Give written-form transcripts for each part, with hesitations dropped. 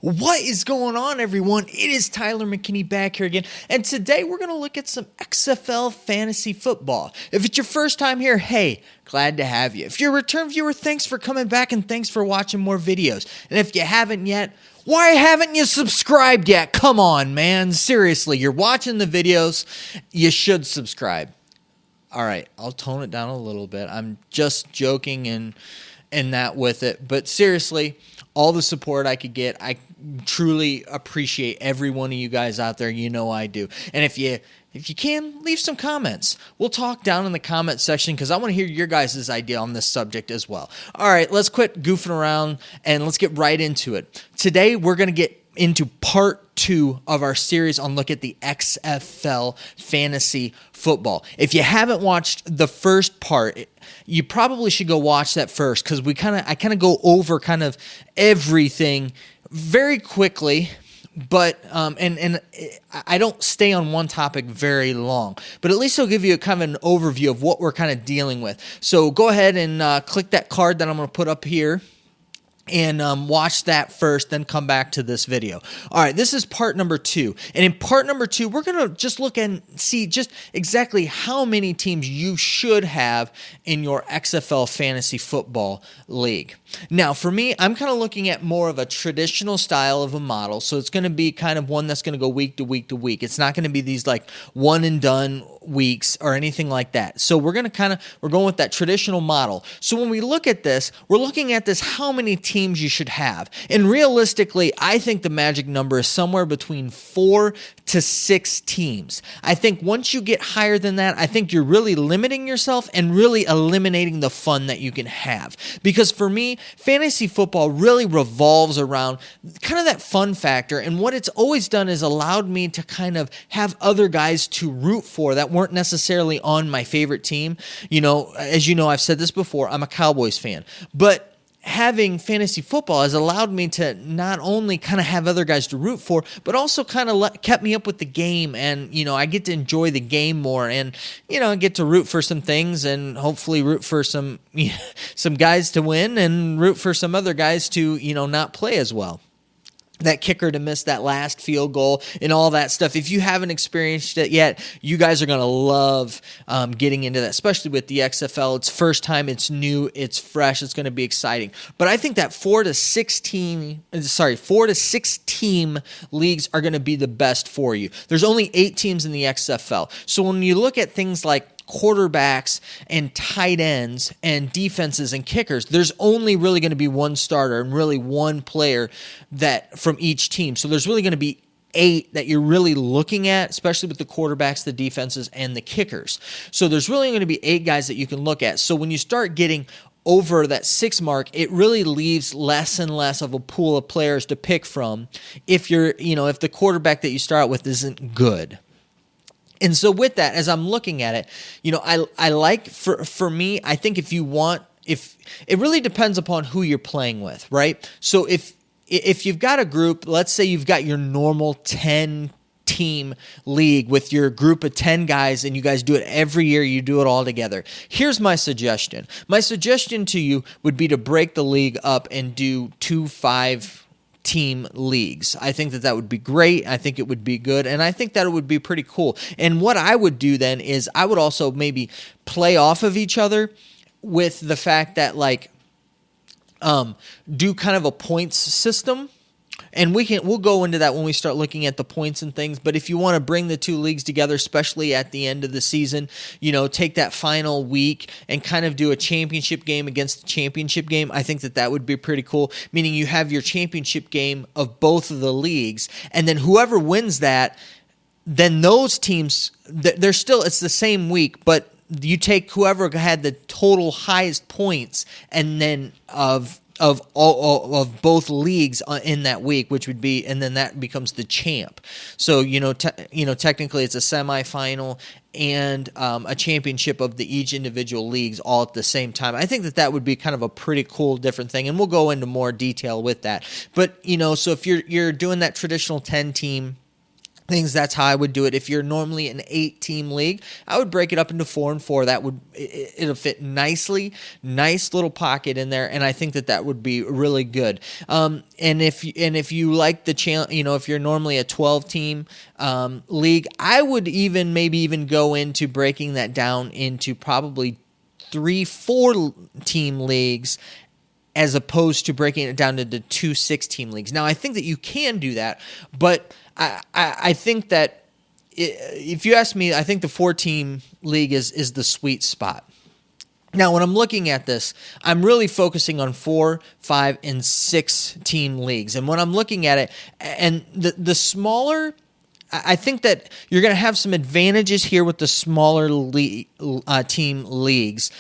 What is going on, everyone? It is Tyler McKinney back here again, and today we're going to look at some XFL Fantasy Football. If it's your first time here, hey, glad to have you. If you're a return viewer, thanks for coming back and thanks for watching more videos. And if you haven't yet, why haven't you subscribed yet? Come on, man. Seriously, you're watching the videos, you should subscribe. All right, I'll tone it down a little bit. I'm just joking and that with it, but seriously, all the support I could get, I truly appreciate every one of you guys out there. You know I do. And if you can, leave some comments. We'll talk down in the comment section because I want to hear your guys' idea on this subject as well. All right, let's quit goofing around and let's get right into it. Today, we're going to get into part 2 of our series on look at the XFL Fantasy Football. If you haven't watched the first part, you probably should go watch that first because I kind of go over kind of everything very quickly, but and I don't stay on one topic very long, but at least I'll give you a kind of an overview of what we're kind of dealing with. So go ahead and click that card that I'm going to put up here and watch that first, then come back to this video. All right, this is part number 2. And in part number 2, we're going to just look and see just exactly how many teams you should have in your XFL Fantasy Football League. Now, for me, I'm kind of looking at more of a traditional style of a model. So it's going to be kind of one that's going to go week to week to week. It's not going to be these like one and done weeks or anything like that. So we're going with that traditional model. So when we look at this, we're looking at this, how many teams you should have. And realistically, I think the magic number is somewhere between 4 to 6 teams. I think once you get higher than that, I think you're really limiting yourself and really eliminating the fun that you can have. Because for me, fantasy football really revolves around kind of that fun factor. And what it's always done is allowed me to kind of have other guys to root for that weren't necessarily on my favorite team. You know, as you know, I've said this before, I'm a Cowboys fan, but having fantasy football has allowed me to not only kind of have other guys to root for, but also kind of kept me up with the game. And, you know, I get to enjoy the game more and, you know, I get to root for some things and hopefully root for some guys to win and root for some other guys to, you know, not play as well. That kicker to miss that last field goal and all that stuff. If you haven't experienced it yet, you guys are going to love getting into that, especially with the XFL. It's first time, it's new, it's fresh, it's going to be exciting. But I think that 4 to 6 team leagues are going to be the best for you. There's only 8 teams in the XFL. So when you look at things like quarterbacks and tight ends and defenses and kickers, there's only really going to be one starter and really one player that from each team. So there's really going to be 8 that you're really looking at, especially with the quarterbacks, the defenses, and the kickers. So there's really going to be 8 guys that you can look at. So when you start getting over that 6 mark, it really leaves less and less of a pool of players to pick from if if the quarterback that you start with isn't good. And so with that, as I'm looking at it, you know, I like, for me, I think if it really depends upon who you're playing with, right? So if you've got a group, let's say you've got your normal 10-team league with your group of 10 guys and you guys do it every year, you do it all together. Here's my suggestion. My suggestion to you would be to break the league up and do 2 5-team leagues. I think that would be great. I think it would be good. And I think that it would be pretty cool. And what I would do then is I would also maybe play off of each other with the fact that do kind of a points system. And we'll go into that when we start looking at the points and things. But if you want to bring the 2 leagues together, especially at the end of the season, you know, take that final week and kind of do a championship game against the championship game, I think that would be pretty cool. Meaning you have your championship game of both of the leagues, and then whoever wins that, then those teams, it's the same week, but you take whoever had the total highest points, and then of both leagues in that week, which would be, and then that becomes the champ. So technically it's a semifinal and a championship of each individual leagues all at the same time. I think that would be kind of a pretty cool different thing, and we'll go into more detail with that. But so if you're doing that traditional 10-team things. That's how I would do it. If you're normally an 8-team league, I would break it up into 4 and 4. That would it'll fit nicely, nice little pocket in there, and I think that would be really good. And if you like the channel, if you're normally a 12-team league, I would maybe even go into breaking that down into probably 3-4-team leagues, as opposed to breaking it down into 2 6-team leagues. Now, I think that you can do that, but I think that if you ask me, I think the 4-team league is the sweet spot. Now, when I'm looking at this, I'm really focusing on 4, 5, and 6-team leagues. And when I'm looking at it, and the smaller, I think that you're going to have some advantages here with the smaller team leagues.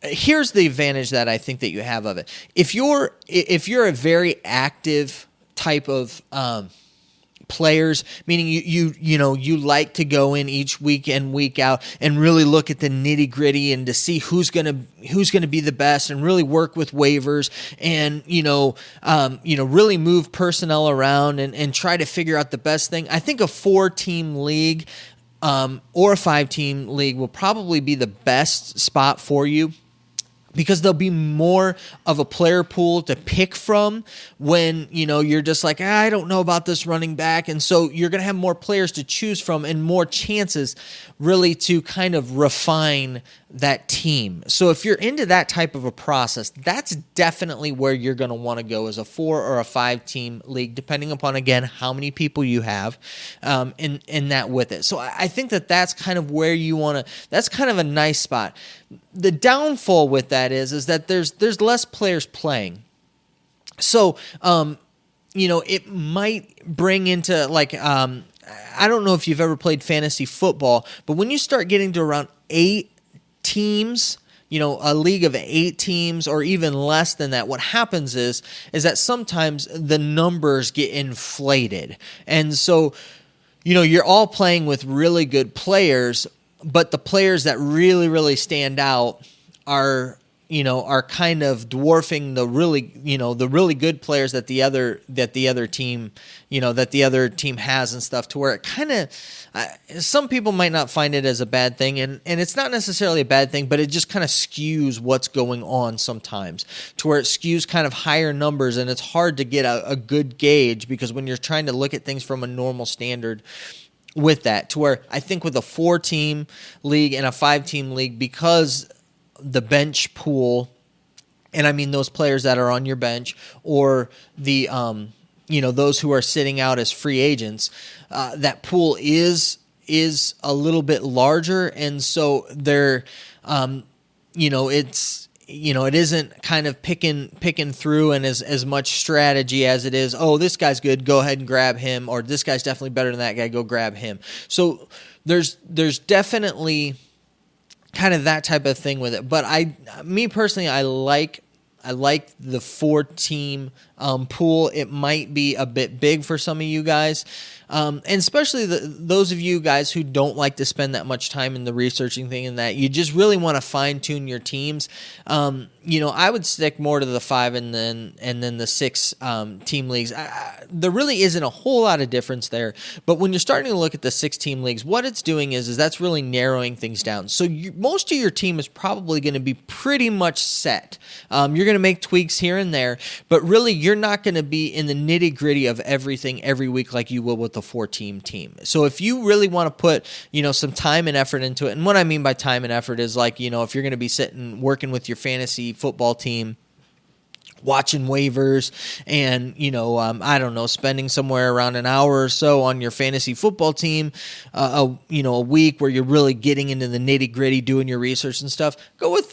Here's the advantage that I think that you have of it. If you're a very active type of players, meaning you like to go in each week and week out and really look at the nitty gritty and to see who's gonna be the best, and really work with waivers and really move personnel around and try to figure out the best thing. I think a 4-team league or a 5-team league will probably be the best spot for you, because there'll be more of a player pool to pick from when, you're just like, I don't know about this running back. And so you're going to have more players to choose from and more chances really to kind of refine that team. So if you're into that type of a process, that's definitely where you're going to want to go as a 4 or a 5-team league, depending upon, again, how many people you have in that with it. So I think that's kind of where you want to, that's kind of a nice spot. The downfall with that is that there's less players playing. So, it might bring into I don't know if you've ever played fantasy football, but when you start getting to around 8 teams, a league of 8 teams or even less than that, what happens is that sometimes the numbers get inflated. And so, you're all playing with really good players, but the players that really, really stand out are kind of dwarfing the really good players that the other team has and stuff, to where it kind of, some people might not find it as a bad thing, and it's not necessarily a bad thing, but it just kind of skews what's going on sometimes, to where it skews kind of higher numbers, and it's hard to get a good gauge, because when you're trying to look at things from a normal standard with that, to where I think with a 4-team league and a 5-team league, because the bench pool, and I mean those players that are on your bench, or the those who are sitting out as free agents, that pool is a little bit larger, and so they're it isn't kind of picking through and as much strategy as it is, oh, this guy's good, go ahead and grab him, or this guy's definitely better than that guy, go grab him. So there's definitely kind of that type of thing with it. But me personally, I like the 4-team pool. It might be a bit big for some of you guys, and especially those of you guys who don't like to spend that much time in the researching thing, and that you just really want to fine tune your teams. I would stick more to the 5 and then the 6 team leagues. There really isn't a whole lot of difference there, but when you're starting to look at the 6-team leagues, what it's doing is that's really narrowing things down. So most of your team is probably going to be pretty much set. You're going to make tweaks here and there, but really you're not going to be in the nitty gritty of everything every week like you will with the 4-team team. So if you really want to put, some time and effort into it, and what I mean by time and effort is if you're going to be sitting working with your fantasy football team, watching waivers, and I don't know, spending somewhere around an hour or so on your fantasy football team, a week where you're really getting into the nitty gritty, doing your research and stuff.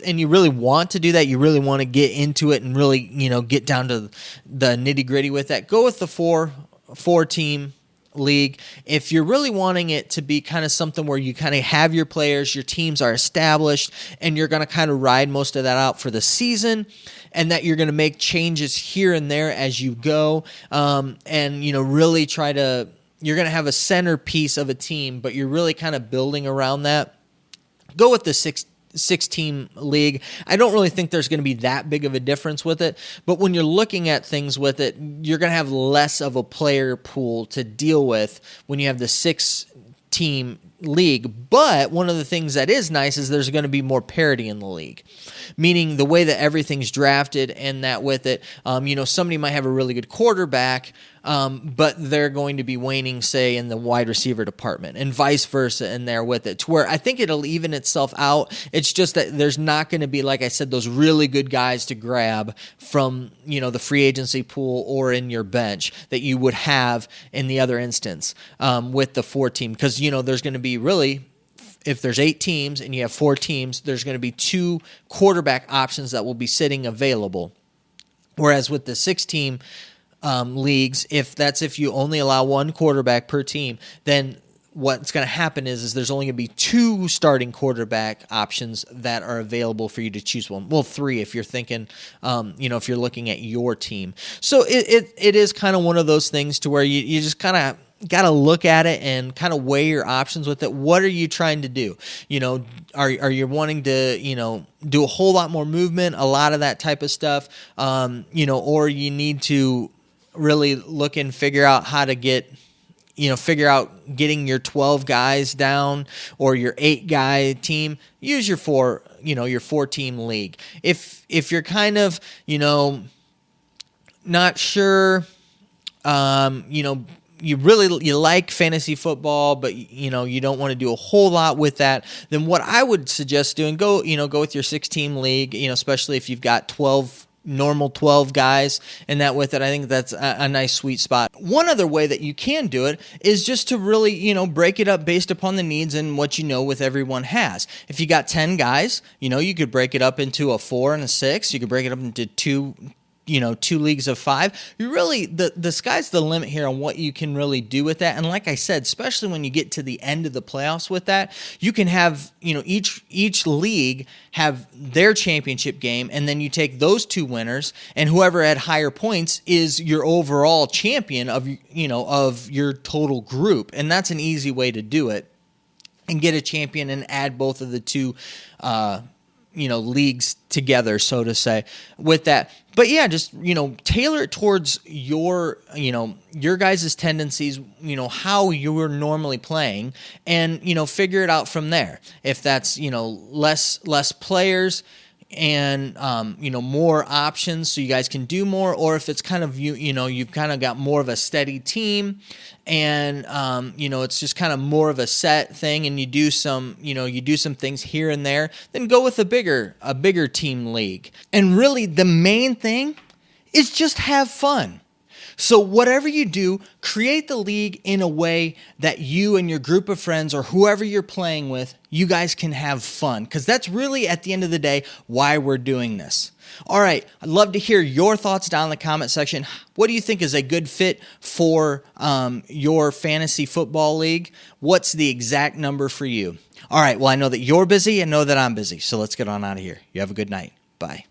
And you really want to do that. You really want to get into it and really get down to the nitty gritty with that. Go with the 4-team league. If you're really wanting it to be kind of something where you kind of have your players, your teams are established, and you're going to kind of ride most of that out for the season, and that you're going to make changes here and there as you go, and really try to, you're going to have a centerpiece of a team, but you're really kind of building around that. Go with the 6-team league, I don't really think there's going to be that big of a difference with it. But when you're looking at things with it, you're going to have less of a player pool to deal with when you have the 6-team league. But one of the things that is nice is there's going to be more parity in the league, meaning the way that everything's drafted, and that with it, somebody might have a really good quarterback, but they're going to be waning, say, in the wide receiver department, and vice versa in there with it, to where I think it'll even itself out. It's just that there's not going to be, like I said, those really good guys to grab from, the free agency pool or in your bench that you would have in the other instance with the 4-team, because, there's going to be really, if there's 8 teams and you have 4 teams, there's going to be 2 quarterback options that will be sitting available. Whereas with the 6-team leagues, if you only allow 1 quarterback per team, then what's going to happen is there's only going to be 2 starting quarterback options that are available for you to choose one. Well, 3 if you're thinking, if you're looking at your team. So it is kind of one of those things to where you just kind of got to look at it and kind of weigh your options with it. What are you trying to do? Are you wanting to, do a whole lot more movement, a lot of that type of stuff, or you need to really look and figure out how to figure out getting your 12 guys down or your 8-guy team. Use your 4-team league. If you're kind of, not sure, you like fantasy football, but you don't want to do a whole lot with that, then what I would suggest doing, go with your 6-team league, especially if you've got 12 guys, and that with it, I think that's a nice sweet spot. One other way that you can do it is just to really, break it up based upon the needs and what with everyone has. If you got 10 guys, you could break it up into a 4 and a 6. You could break it up into 2 leagues of 5. You really, the sky's the limit here on what you can really do with that. And like I said, especially when you get to the end of the playoffs with that, you can have, each league have their championship game, and then you take those 2 winners, and whoever had higher points is your overall champion of your total group. And that's an easy way to do it, and get a champion and add both of the 2 leagues together, so to say, with that. But yeah, just, tailor it towards your guys' tendencies, how you're normally playing, and, figure it out from there. If that's, less players and, more options so you guys can do more, or if it's kind of, you've kind of got more of a steady team, and, it's just kind of more of a set thing, and you do some things here and there, then go with a bigger team league. And really the main thing is just have fun. So whatever you do, create the league in a way that you and your group of friends or whoever you're playing with, you guys can have fun, because that's really, at the end of the day, why we're doing this. All right, I'd love to hear your thoughts down in the comment section. What do you think is a good fit for your fantasy football league? What's the exact number for you? All right, well, I know that you're busy and know that I'm busy, so let's get on out of here. You have a good night. Bye.